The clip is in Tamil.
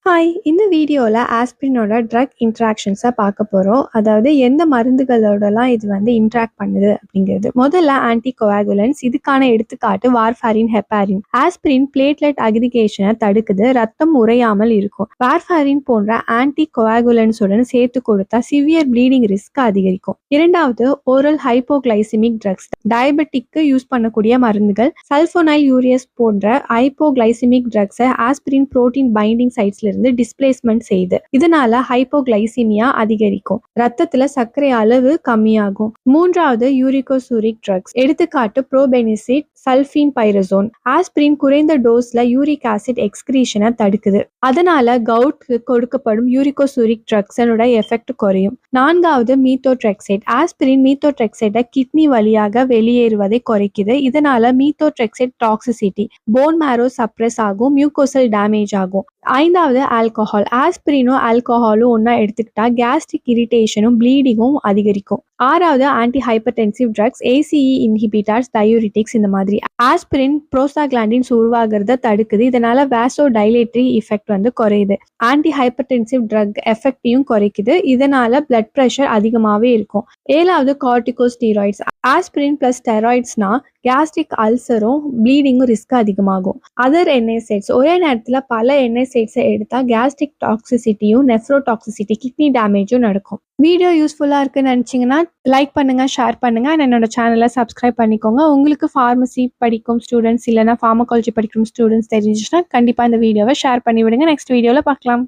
ஹாய்! இந்த வீடியோல ஆஸ்பிரினோட ட்ரக் இன்டராக்ஷன்ஸ பார்க்க போறோம். அதாவது எந்த மருந்துகளோடலாம் இது இன்டராக்ட் பண்ணுது அப்படிங்கிறது. முதல்ல ஆன்டிகோஆகுலன்ட்ஸ். இதுக்கான எடுத்துக்காட்டு வார்ஃபாரின், ஹெப்பாரின். ஆஸ்பிரின் பிளேட்லெட் அக்ரிகேஷன தடுக்குது, ரத்தம் உறையாமல் இருக்கும். வார்ஃபாரின் போன்ற ஆன்டிகோஆகுலன்ட்ஸுடன் சேர்த்து கொடுத்தா சிவியர் ப்ளீடிங் ரிஸ்க் அதிகரிக்கும். இரண்டாவது ஓரல் ஹைப்போகிளைசிமிக் ட்ரக்ஸ். டயபெட்டிக்கு யூஸ் பண்ணக்கூடிய மருந்துகள். சல்ஃபோனைல் யூரியஸ் போன்ற ஹைப்போகிளைசிமிக் ட்ரக்ஸை ஆஸ்பிரின் புரோட்டீன் பைண்டிங் சைட்ஸ்ல இருந்து டிஸ்பிளேஸ்மெண்ட் செய்யுது. இதனால ஹைப்போகிளைசிமியா அதிகரிக்கும், ரத்தத்துல சர்க்கரை அளவு கம்மியாகும். மூன்றாவது யூரிகோசூரிக் ட்ரக்ஸ். எடுத்துக்காட்டு புரோபெனிசிட், சல்ஃபீன் பைரசோன். ஆஸ்பிரின் குறைந்த டோஸ்ல யூரிக் ஆசிட் எக்ஸ்கிரீஷனை தடுக்குது. அதனால கவுட்க்கு கொடுக்கப்படும் யூரிகோசூரிக் ட்ரக்ஸனோட எஃபெக்ட் குறையும். நான்காவது மீத்தோட்ரெக்சேட். ஆஸ்பிரின் மீத்தோட்ரெக்சேட்டை கிட்னி வழியாக வெளியேறுவதை குறைக்குது. இதனால மீத்தோட்ரெக்சேட் டாக்ஸிசிட்டி, போன் மேரோ சப்ரஸ் ஆகும், மியூகோசல் டேமேஜ் ஆகும். ஐந்தாவது ஆல்கஹால். ஆஸ்பிரினும் ஆல்கஹாலும் ஒன்றா எடுத்துக்கிட்டா கேஸ்ட்ரிக் இரிட்டேஷனும் ப்ளீடிங்கும் அதிகரிக்கும். ஆறாவது anti hypertensive drugs. ACE inhibitors, diuretics. இந்த மாதிரி ஆஸ்பிரின் ப்ரோஸ்டாகிளாண்டின்ஸ் உருவாகிறத தடுக்குது. இதனால வேசோ டைலேட்டரி எஃபெக்ட் குறையுது. ஆன்டி ஹைப்பர்டென்சிவ் ட்ரக் எஃபெக்டையும் குறைக்குது. இதனால பிளட் ப்ரெஷர் அதிகமாகவே இருக்கும். ஏழாவது கார்டிகோஸ்டீராய்ட்ஸ். ஆஸ்பிரின் பிளஸ் ஸ்டெராய்ட்ஸ்னா கேஸ்ட்ரிக் அல்சரும் ப்ளீடிங்கும் ரிஸ்க் அதிகமாகும். Other NSAIDs. ஒரே நேரத்தில் பல என்எஸ்ஏட்ஸை எடுத்தால் கேஸ்ட்ரிக் டாக்ஸிசிட்டியும் நெஃப்ரோடாக்சிசிட்டி, கிட்னி டேமேஜும் நடக்கும். வீடியோ யூஸ்ஃபுல்லாக இருக்குன்னு நினச்சிங்கன்னா லைக் பண்ணுங்கள், ஷேர் பண்ணுங்கள், அண்ட் என்னோட சேனலை சப்ஸ்கிரைப் பண்ணிக்கோங்க. உங்களுக்கு ஃபார்மசி படிக்கும் ஸ்டூடெண்ட்ஸ் இல்லைனா ஃபார்மகாலஜி படிக்கும் ஸ்டூடெண்ட்ஸ் தெரிஞ்சிச்சுன்னா கண்டிப்பாக இந்த வீடியோவை ஷேர் பண்ணி விடுங்க. நெக்ஸ்ட் வீடியோவில் பார்க்கலாம்.